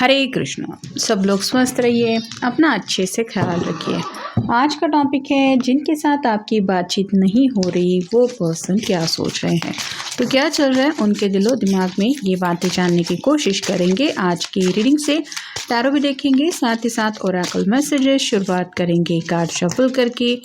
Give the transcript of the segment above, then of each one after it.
हरे कृष्णा। सब लोग स्वस्थ रहिए, अपना अच्छे से ख्याल रखिए। आज का टॉपिक है जिनके साथ आपकी बातचीत नहीं हो रही वो पर्सन क्या सोच रहे हैं, तो क्या चल रहा है उनके दिलो दिमाग में, ये बातें जानने की कोशिश करेंगे। आज की रीडिंग से टैरो भी देखेंगे, साथ ही साथ ओरेकल मैसेजेस। शुरुआत करेंगे कार्ड शफल करके।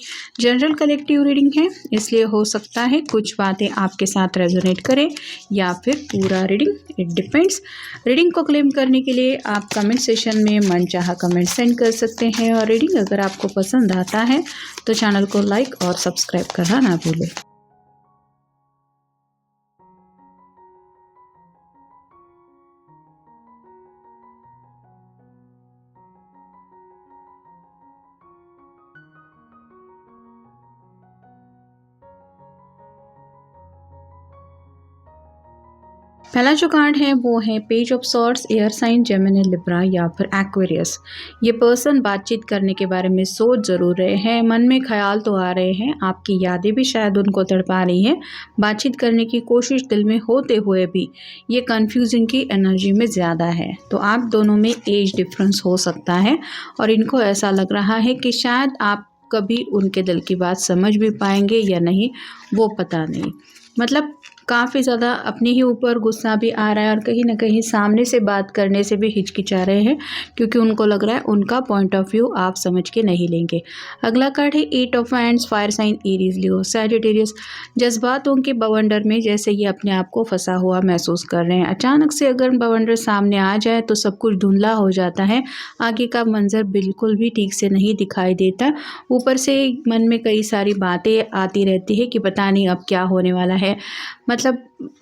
जनरल कलेक्टिव रीडिंग है, इसलिए हो सकता है कुछ बातें आपके साथ रेजोनेट करें या फिर पूरा रीडिंग, इट डिपेंड्स। रीडिंग को क्लेम करने के लिए आप कमेंट सेशन में मनचाहा कमेंट सेंड कर सकते हैं, और रीडिंग अगर आपको पसंद आता है तो चैनल को लाइक और सब्सक्राइब करना ना भूलें। पहला जो कार्ड है वो है page of swords, air sign Gemini Libra या फिर एक्वेरियस। ये पर्सन बातचीत करने के बारे में सोच ज़रूर रहे हैं, मन में ख्याल तो आ रहे हैं, आपकी यादें भी शायद उनको तड़पा रही हैं। बातचीत करने की कोशिश दिल में होते हुए भी ये कन्फ्यूजन की एनर्जी में ज़्यादा है। तो आप दोनों में एज डिफरेंस हो सकता है और इनको ऐसा लग रहा है कि शायद आप कभी उनके दिल की बात समझ भी पाएंगे या नहीं, वो पता नहीं। मतलब काफ़ी ज़्यादा अपने ही ऊपर गुस्सा भी आ रहा है और कहीं ना कहीं सामने से बात करने से भी हिचकिचा रहे हैं, क्योंकि उनको लग रहा है उनका पॉइंट ऑफ व्यू आप समझ के नहीं लेंगे। अगला कार्ड है eight of hands, fire sign Aries Leo Sagittarius. जज्बातों के बवंडर में जैसे ये अपने आप को फंसा हुआ महसूस कर रहे हैं। अचानक से अगर बवंडर सामने आ जाए तो सब कुछ धुंधला हो जाता है, आगे का मंजर बिल्कुल भी ठीक से नहीं दिखाई देता। ऊपर से मन में कई सारी बातें आती रहती है कि पता नहीं अब क्या होने वाला है। मतलब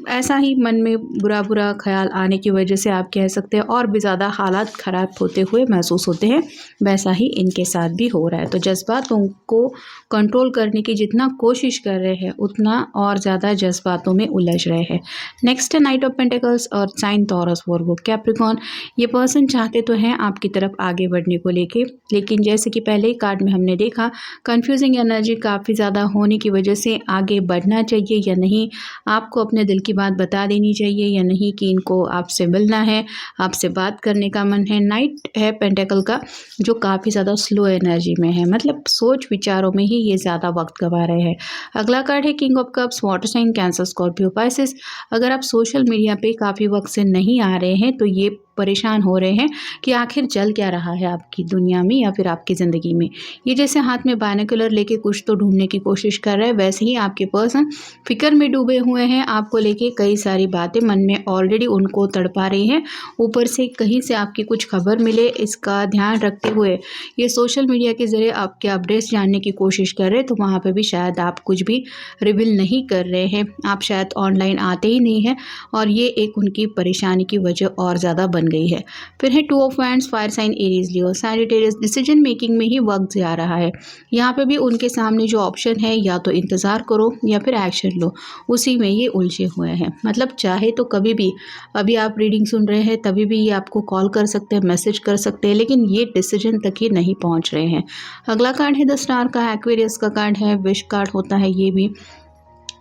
ऐसा ही मन में बुरा बुरा ख्याल आने की वजह से आप कह सकते हैं और भी ज़्यादा हालात ख़राब होते हुए महसूस होते हैं। वैसा ही इनके साथ भी हो रहा है। तो जज्बातों को कंट्रोल करने की जितना कोशिश कर रहे हैं उतना और ज़्यादा जज्बातों में उलझ रहे हैं। नेक्स्ट है नाइट ऑफ पेंटिकल्स और साइन टॉरस वर्गो कैप्रिकॉर्न। ये पर्सन चाहते तो हैं आपकी तरफ आगे बढ़ने को लेके, लेकिन जैसे कि पहले ही कार्ड में हमने देखा, कन्फ्यूजिंग एनर्जी काफ़ी ज़्यादा होने की वजह से आगे बढ़ना चाहिए या नहीं, आपको अपने दिल की बात बता देनी चाहिए या नहीं कि इनको आपसे मिलना है, आपसे बात करने का मन है। नाइट है पेंटेकल का, जो काफ़ी ज़्यादा स्लो एनर्जी में है, मतलब सोच विचारों में ही ये ज़्यादा वक्त गंवा रहे हैं। अगला कार्ड है king of cups, water sign Cancer Scorpio Pisces. अगर आप सोशल मीडिया पे काफ़ी वक्त से नहीं आ रहे हैं तो ये परेशान हो रहे हैं कि आखिर चल क्या रहा है आपकी दुनिया में या फिर आपकी ज़िंदगी में। ये जैसे हाथ में बायनोकुलर लेके कुछ तो ढूंढने की कोशिश कर रहे हैं, वैसे ही आपके पर्सन फिक्र में डूबे हुए हैं। आपको लेके कई सारी बातें मन में ऑलरेडी उनको तड़पा रही हैं। ऊपर से कहीं से आपकी कुछ खबर मिले, इसका ध्यान रखते हुए ये सोशल मीडिया के ज़रिए आपके अपडेट्स जानने की कोशिश कर रहे हैं, तो वहाँ पर भी शायद आप कुछ भी रिवील नहीं कर रहे हैं, आप शायद ऑनलाइन आते ही नहीं हैं, और ये एक उनकी परेशानी की वजह और ज़्यादा बन गई है। फिर है two of hands, fire sign Aries Leo Sagittarius. Decision making में ही वक्त जा रहा है। यहाँ पे भी उनके सामने जो ऑप्शन है, या तो इंतज़ार करो या फिर एक्शन लो, उसी में ये उलझे हुए हैं। मतलब चाहे तो कभी भी, अभी आप रीडिंग सुन रहे हैं तभी भी ये आपको कॉल कर सकते हैं, मैसेज कर सकते हैं, लेकिन ये डिसीजन तक ही नहीं पहुँच रहे हैं। अगला कार्ड है द स्टार का, एक्वेरियस का कार्ड है, विश कार्ड होता है ये भी।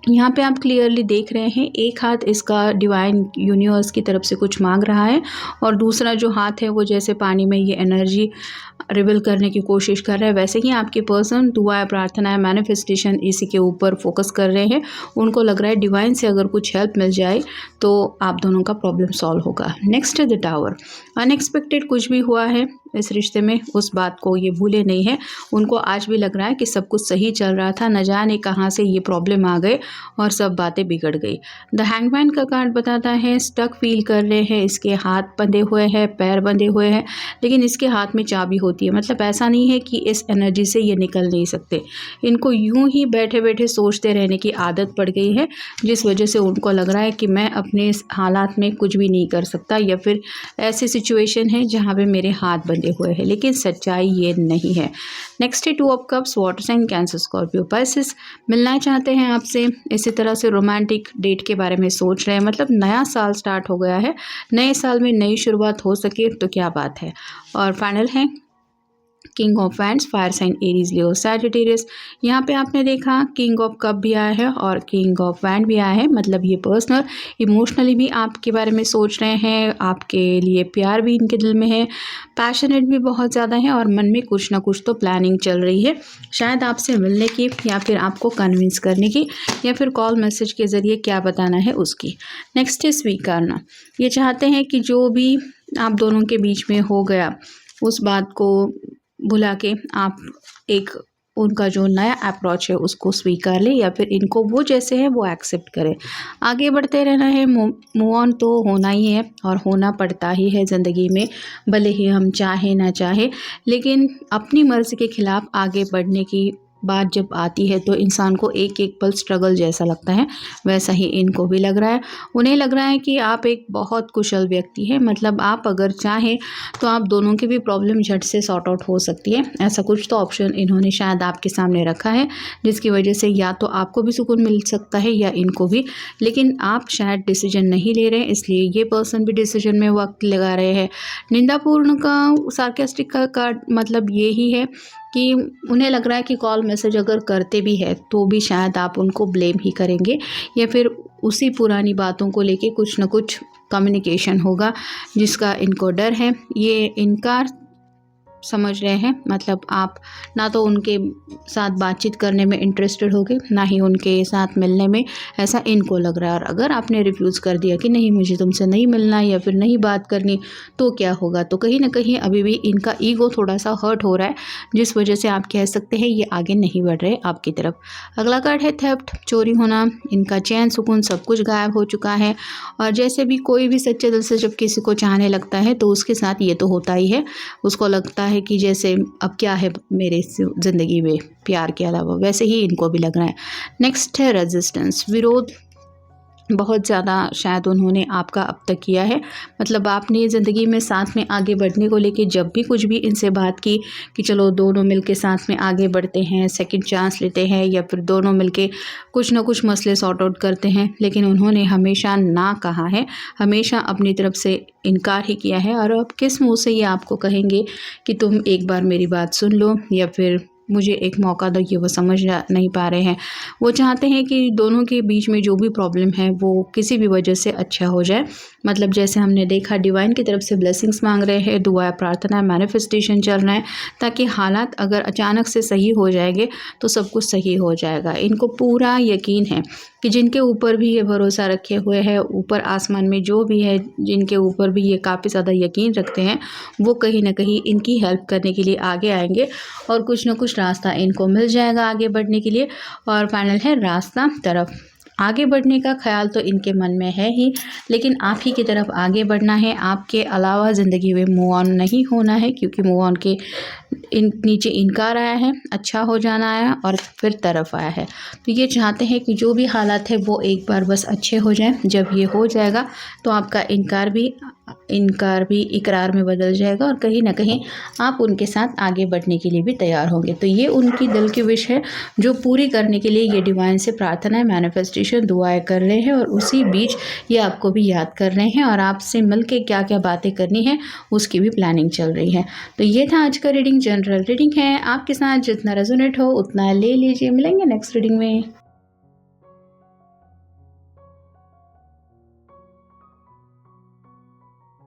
यहाँ पे आप क्लियरली देख रहे हैं, एक हाथ इसका डिवाइन यूनिवर्स की तरफ से कुछ मांग रहा है, और दूसरा जो हाथ है वो जैसे पानी में ये एनर्जी रिवील करने की कोशिश कर रहा है। वैसे ही आपके पर्सन दुआ, प्रार्थना, मैनिफेस्टेशन इसी के ऊपर फोकस कर रहे हैं। उनको लग रहा है डिवाइन से अगर कुछ हेल्प मिल जाए तो आप दोनों का प्रॉब्लम सॉल्व होगा। नेक्स्ट है द टावर। अनएक्सपेक्टेड कुछ भी हुआ है इस रिश्ते में, उस बात को ये भूले नहीं है। उनको आज भी लग रहा है कि सब कुछ सही चल रहा था, न जाने कहाँ से ये प्रॉब्लम आ गए और सब बातें बिगड़ गई। द हैंगमैन का कार्ड बताता है स्टक फील कर रहे हैं, इसके हाथ बंधे हुए हैं, पैर बंधे हुए हैं, लेकिन इसके हाथ में चाबी होती है। मतलब ऐसा नहीं है कि इस एनर्जी से ये निकल नहीं सकते। इनको यूं ही बैठे बैठे सोचते रहने की आदत पड़ गई है, जिस वजह से उनको लग रहा है कि मैं अपने इस हालात में कुछ भी नहीं कर सकता, या फिर ऐसी सिचुएशन है जहाँ पे मेरे हाथ बंधे हुए हैं, लेकिन सच्चाई ये नहीं है। नेक्स्ट है two of cups, water sign Cancer Scorpio Pisces. मिलना चाहते हैं आपसे, इसी तरह से रोमांटिक डेट के बारे में सोच रहे हैं। मतलब नया साल स्टार्ट हो गया है, नए साल में नई शुरुआत हो सके तो क्या बात है। और फाइनल है king of wands, fire sign Aries, Leo, Sagittarius. यहाँ पे आपने देखा किंग ऑफ कप भी आया है और किंग ऑफ वैंड भी आया है, मतलब ये पर्सनल इमोशनली भी आपके बारे में सोच रहे हैं, आपके लिए प्यार भी इनके दिल में है, पैशनेट भी बहुत ज़्यादा है और मन में कुछ ना कुछ तो प्लानिंग चल रही है, शायद आपसे मिलने की या फिर आपको कन्विंस करने की या फिर कॉल मैसेज के ज़रिए क्या बताना है उसकी। नेक्स्ट है स्वीकारना। ये चाहते हैं कि जो भी आप दोनों के बीच में हो गया उस बात को भुला के आप एक उनका जो नया अप्रोच है उसको स्वीकार ले या फिर इनको वो जैसे है वो एक्सेप्ट करें। आगे बढ़ते रहना है, मूव ऑन तो होना ही है और होना पड़ता ही है ज़िंदगी में, भले ही हम चाहे ना चाहे, लेकिन अपनी मर्ज़ी के ख़िलाफ़ आगे बढ़ने की बात जब आती है तो इंसान को एक एक पल स्ट्रगल जैसा लगता है, वैसा ही इनको भी लग रहा है। उन्हें लग रहा है कि आप एक बहुत कुशल व्यक्ति हैं, मतलब आप अगर चाहें तो आप दोनों की भी प्रॉब्लम झट से सॉर्ट आउट हो सकती है। ऐसा कुछ तो ऑप्शन इन्होंने शायद आपके सामने रखा है जिसकी वजह से या तो आपको भी सुकून मिल सकता है या इनको भी, लेकिन आप शायद डिसीजन नहीं ले रहे हैं, इसलिए ये पर्सन भी डिसीजन में वक्त लगा रहे हैं। निंदापूर्ण का सार्केस्टिक का मतलब ये ही है कि उन्हें लग रहा है कि कॉल मैसेज अगर करते भी है तो भी शायद आप उनको ब्लेम ही करेंगे या फिर उसी पुरानी बातों को लेके कुछ ना कुछ कम्युनिकेशन होगा जिसका इनको डर है। ये इनकार समझ रहे हैं, मतलब आप ना तो उनके साथ बातचीत करने में इंटरेस्टेड होगे ना ही उनके साथ मिलने में, ऐसा इनको लग रहा है। और अगर आपने रिफ्यूज़ कर दिया कि नहीं मुझे तुमसे नहीं मिलना या फिर नहीं बात करनी तो क्या होगा, तो कहीं ना कहीं अभी भी इनका ईगो थोड़ा सा हर्ट हो रहा है जिस वजह से आप कह सकते हैं ये आगे नहीं बढ़ रहे आपकी तरफ। अगला कार्ड है थेफ्ट, चोरी होना। इनका चैन सुकून सब कुछ गायब हो चुका है और जैसे भी कोई भी सच्चे दिल से जब किसी को चाहने लगता है तो उसके साथ ये तो होता ही है, उसको लगता है कि जैसे अब क्या है मेरे ज़िंदगी में प्यार के अलावा, वैसे ही इनको भी लग रहा है। नेक्स्ट है रेजिस्टेंस, विरोध बहुत ज़्यादा शायद उन्होंने आपका अब तक किया है, मतलब आपने ज़िंदगी में साथ में आगे बढ़ने को लेके जब भी कुछ भी इनसे बात की कि चलो दोनों मिलके साथ में आगे बढ़ते हैं, सेकंड चांस लेते हैं या फिर दोनों मिलके कुछ ना कुछ मसले सॉर्ट आउट करते हैं, लेकिन उन्होंने हमेशा ना कहा है, हमेशा अपनी तरफ से इनकार ही किया है। और अब किस मुँह से ये आपको कहेंगे कि तुम एक बार मेरी बात सुन लो या फिर मुझे एक मौका दो, ये वो समझ नहीं पा रहे हैं। वो चाहते हैं कि दोनों के बीच में जो भी प्रॉब्लम है वो किसी भी वजह से अच्छा हो जाए, मतलब जैसे हमने देखा डिवाइन की तरफ से ब्लेसिंग्स मांग रहे हैं, दुआ प्रार्थना मैनिफेस्टेशन चल रहा है ताकि हालात अगर अचानक से सही हो जाएंगे तो सब कुछ सही हो जाएगा। इनको पूरा यकीन है कि जिनके ऊपर भी ये भरोसा रखे हुए हैं, ऊपर आसमान में जो भी है जिनके ऊपर भी ये काफ़ी ज़्यादा यकीन रखते हैं, वो कहीं ना कहीं इनकी हेल्प करने के लिए आगे आएंगे और कुछ ना कुछ रास्ता इनको मिल जाएगा आगे बढ़ने के लिए। और फाइनल है रास्ता तरफ, आगे बढ़ने का ख्याल तो इनके मन में है ही, लेकिन आप ही की तरफ आगे बढ़ना है, आपके अलावा ज़िंदगी में मूव ऑन नहीं होना है, क्योंकि मूव ऑन के नीचे इनकार आया है, अच्छा हो जाना आया और फिर तरफ आया है। तो ये चाहते हैं कि जो भी हालात है वो एक बार बस अच्छे हो जाएं। जब ये हो जाएगा तो आपका इनकार भी इकरार में बदल जाएगा और कहीं ना कहीं आप उनके साथ आगे बढ़ने के लिए भी तैयार होंगे। तो ये उनकी दिल की विश है जो पूरी करने के लिए ये डिवाइन से प्रार्थना है, मैनिफेस्टेशन, दुआएं कर रहे हैं और उसी बीच ये आपको भी याद कर रहे हैं और आपसे मिल के क्या क्या बातें करनी है उसकी भी प्लानिंग चल रही है। तो ये था आज का रीडिंग, जनरल रीडिंग है, आपके साथ जितना रेजोनेट हो उतना ले लीजिए। मिलेंगे नेक्स्ट रीडिंग में।